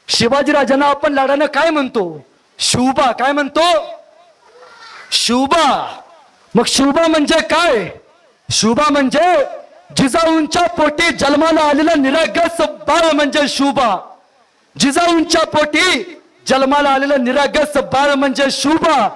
शिवाजीराजांना आपण लाडानं काय म्हणतो? शिवबा. काय म्हणतो? शिवबा. मग शिवबा म्हणजे काय? शिवबा म्हणजे जिजाऊंच्या पोटी जन्माला आलेला निरागस बाळ म्हणजे शिवबा. जिजाऊंच्या पोटी जन्माला आलेलं निरागस बाळ म्हणजे शिवबा.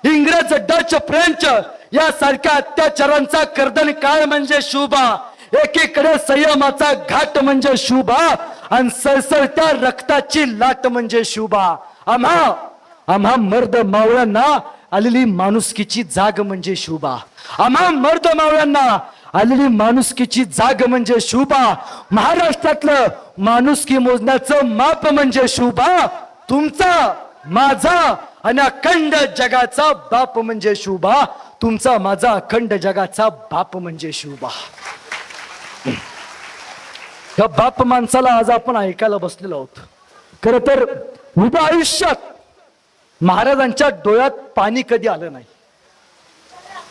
इंग्रज, डच, फ्रेंच यासारख्या अत्याचारांचा कर्दन काळ म्हणजे शिवबा. एकीकडे संयमाचा घाट म्हणजे शिवबा आणि सळसळत्या रक्ताची लाट म्हणजे शिवबा. आम्हा मर्द मावळ्यांना आलेली माणुसकीची जाग म्हणजे शिवबा. आम्हा मर्द मावळ्यांना आलेली माणुसकीची जाग म्हणजे शिवबा. महाराष्ट्रातलं माणुसकी मोजण्याचं माप म्हणजे शिवबा. तुमचा, माझा आणि अखंड जगाचा बाप म्हणजे शिवबा. तुमचा, माझा अखंड जगाचा बाप म्हणजे शिवबा. या बाप माणसाला आज आपण ऐकायला बसलेलो आहोत. खर तर उभ्या आयुष्यात महाराजांच्या डोळ्यात पाणी कधी आलं नाही,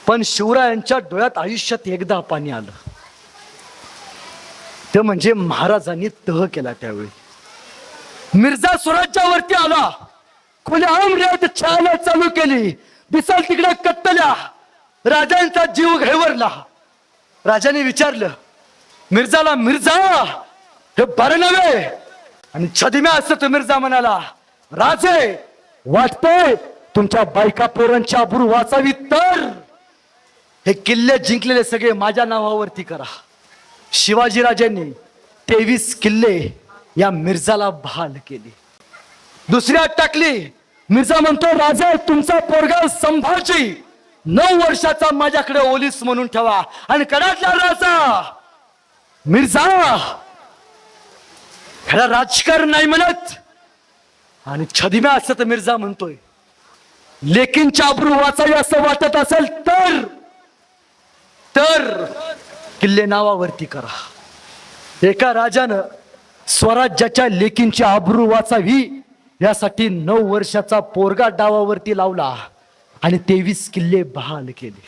पण शिवरायांच्या डोळ्यात आयुष्यात एकदा पाणी आलं. ते म्हणजे महाराजांनी तह केला त्यावेळी. मिर्झा स्वराज्यावरती आला, खुलेआम रेत छायला चालू केली. दिसल तिकडे कत्तल्या, राजांचा जीव घेवरला. राजाने विचारलं मिर्झाला, मिर्झा हे बरं नव्हे? आणि छदिम्या असत मिर्झा म्हणाला, राजे वाटतंय तुमच्या बायका पोरांची आबरू वाचावी तर हे किल्ले जिंकलेले सगळे माझ्या नावावरती करा. शिवाजीराजांनी 23 किल्ले या मिर्झाला बहाल केली. दुसरी अट टाकली. मिर्झा म्हणतो, राजा तुमचा पोरगा संभाजी 9 वर्षाचा माझ्याकडे ओलीस म्हणून ठेवा. आणि कडातला राजा मिर्झा ह्याला राजकारण नाही म्हणत. आणि छदिम्या असं तर मिर्झा म्हणतोय, लेकींच्या आबरू वाचावी असं वाटत असेल तर किल्ले नावावरती करा. एका राजानं स्वराज्याच्या लेकींची आबरू वाचावी यासाठी 9 वर्षाचा पोरगा डावावरती लावला आणि 23 किल्ले बहाल केले.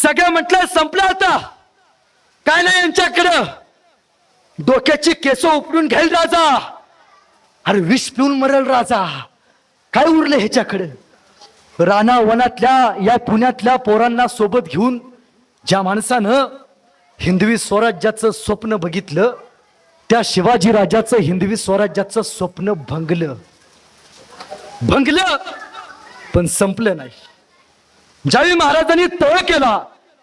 सगळं म्हटलं संपलं आता, काय नाही यांच्याकडं. डोक्याची केस उपटून घेईल राजा. अरे विष पिऊन मरल राजा. काय उरले ह्याच्याकडे? राणा वनातल्या या पुण्यातल्या पोरांना सोबत घेऊन ज्या माणसानं हिंदवी स्वराज्याचं स्वप्न बघितलं, त्या शिवाजी राजाचं हिंदवी स्वराज्याचं स्वप्न भंगलं. पण संपलं नाही. ज्यावेळी महाराजांनी तळ केला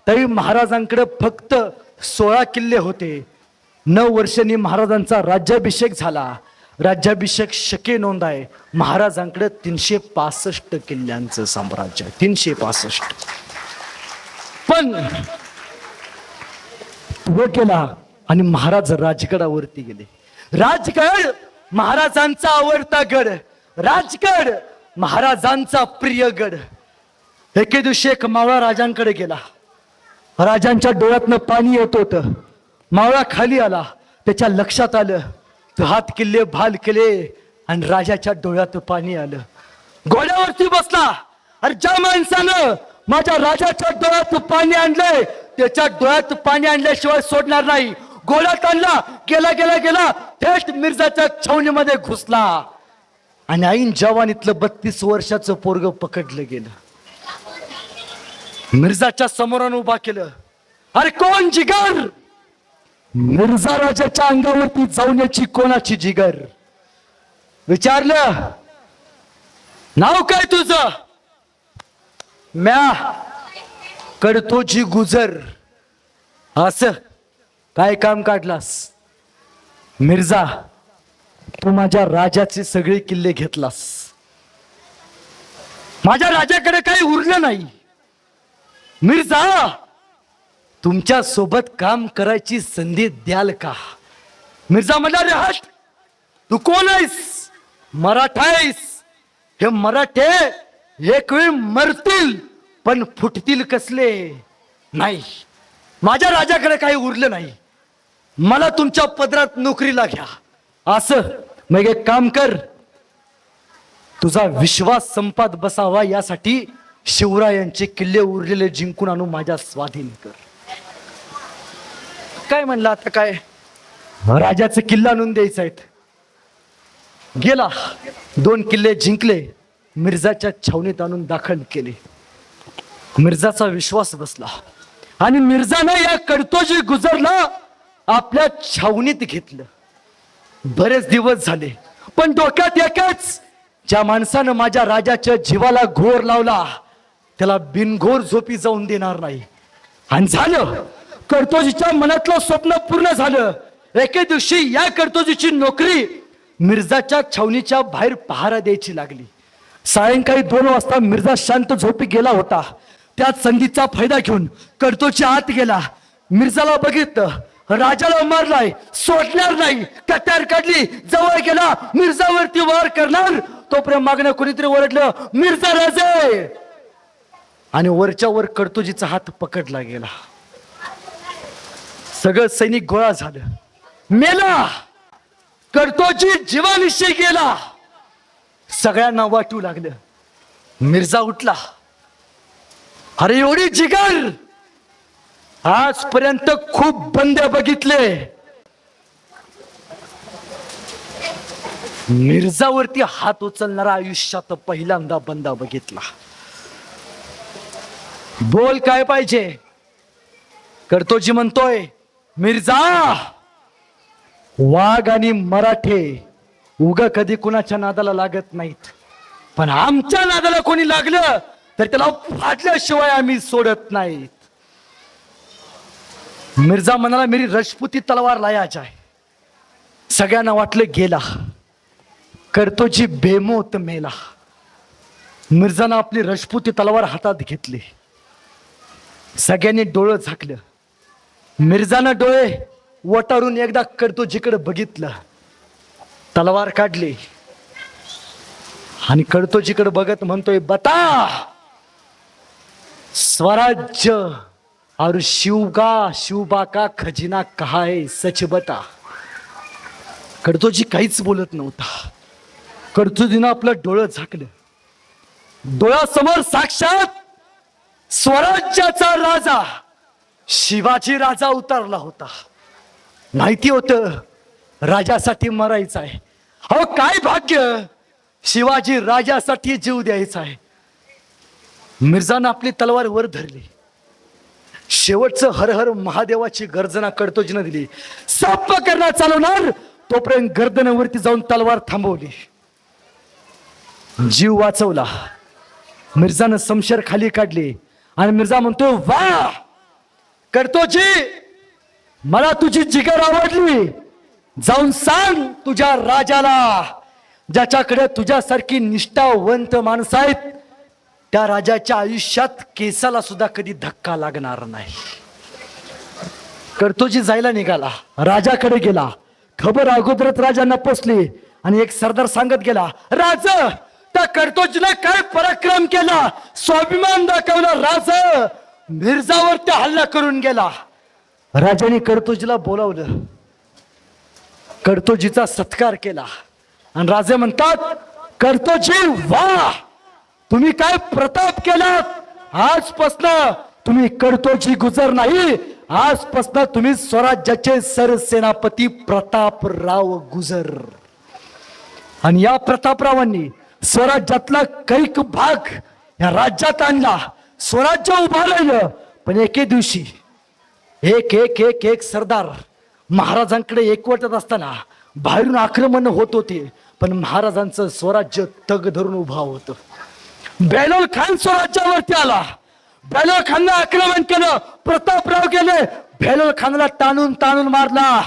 त्यावेळी महाराजांकडे फक्त 16 किल्ले होते. 9 वर्षांनी महाराजांचा राज्याभिषेक झाला. राज्याभिषेक शके नोंद आहे. महाराजांकडे 365 किल्ल्यांचं साम्राज्य आहे. 365. पण तो केला आणि महाराज राजगडावरती गेले. राजगड महाराजांचा आवडता गड, राजगड महाराजांचा प्रिय गड. एके दिवशी एक मावळा राजांकडे गेला. राजांच्या डोळ्यातनं पाणी येत होतं. मावळा खाली आला. त्याच्या लक्षात आलं 10 किल्ले बहाल केले आणि राजाच्या डोळ्यात पाणी आलं. घोड्यावरती बसला. अरे ज्या माणसानं माझ्या राजाच्या डोळ्यात पाणी आणलंय त्याच्या डोळ्यात पाणी आणल्याशिवाय सोडणार नाही. घोड्यात आणला, गेला गेला गेला थेट मिर्झाच्या छावणीमध्ये घुसला आणि ऐन जवानीतलं 32 वर्षाचं पोरग पकडलं गेलं. मिर्झाच्या समोरून उभा केलं. अरे कोण जिगर? मिर्झा राजाच्या अंगावरती जाऊन कोणाची जिगर? विचारलं नाव काय तुझं? म्या कडतोची गुजर. असं काय काम काढलास? मिर्झा तू माझ्या राजाचे सगळे किल्ले घेतलास. माझ्या राजाकडे काही उरलं नाही. मिर्झा तुमच्या सोबत काम करायची संधी द्याल का? मिर्झा म्हणाला, रे हट, तू कोण आहेस? मराठा आहेस. हे मराठे एक वेळ मरतील पण फुटतील कसले? नाही, माझ्या राजाकडे काही उरलं नाही. मला तुमच्या पदरात नोकरीला घ्या. असं मग एक काम कर, तुझा विश्वास संपात बसावा यासाठी शिवरायांचे किल्ले उरलेले जिंकून आणून माझ्या स्वाधीन कर. काय म्हणलं आता? काय राजाचे किल्ला आणून द्यायचा आहेत? गेला, 2 किल्ले जिंकले, मिर्झाच्या छावणीत आणून दाखल केले. मिर्झाचा विश्वास बसला आणि मिर्झानं या कडतोजी गुजरला आपल्या छावणीत घेतलं. बरेच दिवस झाले, पण डोक्यात एकच, ज्या माणसानं माझ्या राजाच्या जीवाला घोर लावला त्याला बिनघोर झोपी जाऊन देणार नाही. आणि झालं, कडतोजीच्या मनातलं स्वप्न पूर्ण झालं. एके दिवशी या कडतोजीची नोकरी मिर्झाच्या छावणीच्या बाहेर पहारा द्यायची लागली. सायंकाळी 2 वाजता मिर्झा शांत झोपी गेला होता. त्यात संधीचा फायदा घेऊन कडतोजी आत गेला. मिर्झाला बघितलं, राजाला मारलाय, सोडणार नाही. कट्यार काढली, जवळ गेला, मिर्झावरती वार करणार तोपर्यंत मागणं कोणीतरी ओरडलं, मिर्झा राजे. आणि वरच्या वर कडतोजीचा हात पकडला गेला. सगळं सैनिक गोळा झालं, मेला. कडतोजी जीवानिशी गेला. सगळ्यांना वाटू लागलं. मिर्झा उठला, अरे एवढी जिगर, आजपर्यंत खूप बंदे बघितले, मिर्झावरती हात उचलणारा आयुष्यात पहिल्यांदा बंदा बघितला. बोल काय पाहिजे? कडतोजी म्हणतोय, मिर्झा, वाघ आणि मराठे उगा कधी कुणाच्या नादाला लागत नाहीत, पण आमच्या नादाला कोणी लागलं तर त्याला फाटल्याशिवाय आम्ही सोडत नाहीत. मिर्झा म्हणाला, मेरी रजपुती तलवार लाया जाय. सगळ्यांना वाटलं गेला. कडतोजी बेमोत मेला. मिर्झानं आपली रजपुती तलवार हातात घेतली. सगळ्यांनी डोळं झाकलं. मिर्झानं डोळे वटारून एकदा कडतोजीकडे बघितलं, तलवार काढली आणि कडतोजीकडे बघत म्हणतोय, बता स्वराज्य और शिवबा का खजिना कहा है, सच बता. कडतोजी काहीच बोलत नव्हता. कडतोजीनं आपलं डोळं झाकलं. डोळ्यासमोर साक्षात स्वराज्याचा राजा शिवाजी राजा उतरला होता. माहिती होतं राजासाठी मरायचं आहे. अहो काय भाग्य, शिवाजी राजासाठी जीव द्यायचा आहे. मिर्झानं आपली तलवार वर धरली. शेवटचं हर हर महादेवाची गर्जना कडतोजीनं दिली. साप करणं चालवणार तोपर्यंत गर्दनावरती जाऊन तलवार थांबवली. जीव वाचवला. मिर्झानं समशेर खाली काढली आणि मिर्झा म्हणतो, वा कडतोजी, मला तुझी जिगर आवडली. जाऊन सांग तुझ्या राजाला, ज्याच्याकडे तुझ्यासारखी निष्ठावंत माणसं आहेत, त्या राजाच्या आयुष्यात केसाला सुद्धा कधी धक्का लागणार नाही. कडतोजी जायला निघाला. राजाकडे गेला. खबर अगोदरच राजांना पोचली आणि एक सरदार सांगत गेला, राजा, त्या कडतोजीने काय पराक्रम केला, स्वाभिमान दाखवला. राजा मिर्झावरती हल्ला करून गेला. राजाने कडतोजीला बोलावलं. कडतोजीचा सत्कार केला आणि राजे म्हणतात, कडतोजी, वा, तुम्ही काय प्रताप केलात. आजपासून तुम्ही कडतोजी गुजर नाही, आजपासून तुम्ही स्वराज्याचे सरसेनापती प्रतापराव गुजर. आणि या प्रतापरावांनी स्वराज्यातला कैक भाग या राज्यात आणला. स्वराज्य उभारलं. पण एके दिवशी एक एक एक एक सरदार महाराजांकडे एकवटत असताना बाहेरून आक्रमण होत होते, पण महाराजांचं स्वराज्य तग धरून उभा होतं. बेलोल खान स्वराज्यावरती आला. बेलोल खानला आक्रमण केलं. प्रतापराव गेले. बेलोल खानला ताणून ताणून मारला.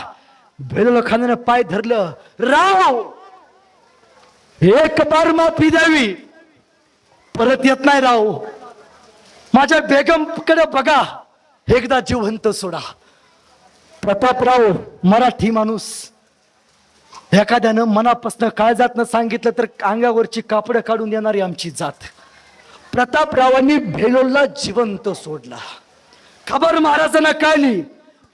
बेलोल खानाने पाय धरलं. राव, एक बार माफी द्यावी, परत येत नाही. राव, माझ्या बेगमकडे बघा, एकदा जिवंत सोडा. प्रतापराव मराठी माणूस, एखाद्यानं मनापासून काळजातनं सांगितलं तर अंगावरची कापडं काढून देणारी आमची जात. प्रतापरावांनी बेलोलला जिवंत सोडला. खबर महाराजांना कळली.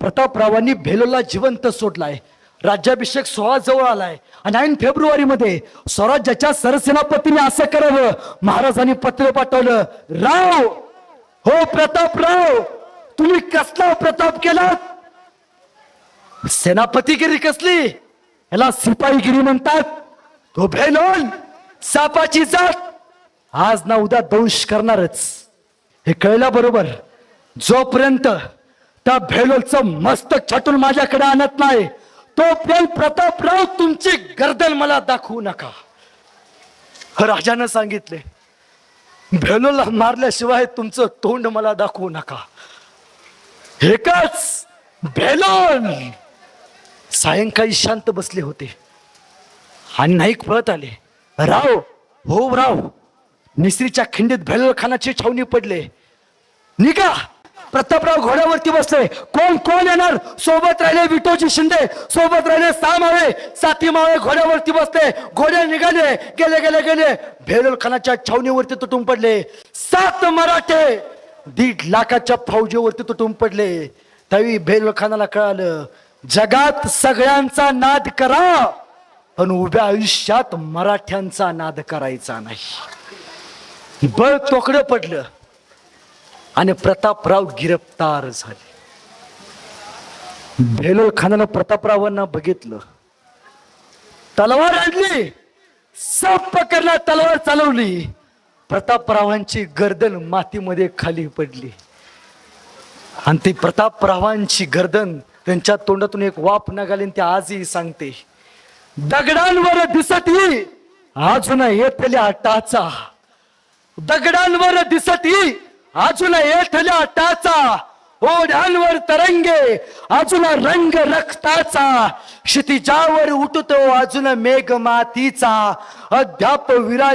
प्रतापरावांनी बेलोलला जिवंत सोडलाय. राज्याभिषेक सोहळा जवळ आलाय आणि 9 फेब्रुवारी मध्ये स्वराज्याच्या सरसेनापतीने असं करावं. महाराजांनी पत्र पाठवलं, राव, हो प्रतापराव, तुम्ही कसला प्रताप केला. सेनापतीगिरी कसली, याला सिपाहीगिरी म्हणतात. तो भेलोल सापाची जात आज ना उद्या दंश करणारच हे कळल्याबरोबर जोपर्यंत त्या भेलोलचं मस्तक छाटून माझ्याकडे आणत नाही तोपर्यंत प्रतापराव तुमची गर्दन मला दाखवू नका. राजानं सांगितले भेलोलला मारल्याशिवाय तुमचं तोंड मला दाखवू नका. एकच भेलोल सायंकाळी शांत बसले होते आणि नाईक पळत आले. राव हो राव निसरीच्या खिंडीत भेलोल खानाची छावणी पडले. निघा. प्रतापराव घोड्यावरती बसले. कोण कोण येणार? सोबत राहिले विटोजी शिंदे, सोबत राहिले 6 मावळे 7 मावळे घोड्यावरती बसले. घोडे निघाले. गेले गेले गेले भेलोल खानाच्या छावणीवरती तुटून पडले. 7 मराठे 1.5 लाखाच्या फौजेवरती तुटून पडले. त्यावेळी भेलोल खानाला कळालं जगात सगळ्यांचा नाद करा पण उभ्या आयुष्यात मराठ्यांचा नाद करायचा नाही. बळ तोकडं पडलं आणि प्रतापराव गिरफ्तार झाले. भेलोल खानानं प्रतापरावांना बघितलं. तलवार आणली. साप पकडला. तलवार चालवली. प्रतापरावांची गर्दन मातीमध्ये खाली पडली आणि ती प्रतापरावांची गर्दन त्यांच्या तोंडातून एक वाफ निघाली. ते आजही सांगते दगडांवर दिसती अजून येथल्या टाचा. दगडांवर दिसती अजून येथल्या टाचा. ओढ्यांवर तरंगे अजून रंग रक्ताचा. क्षितिजावर उठतो अजून मेघ मातीचा. अद्याप विराज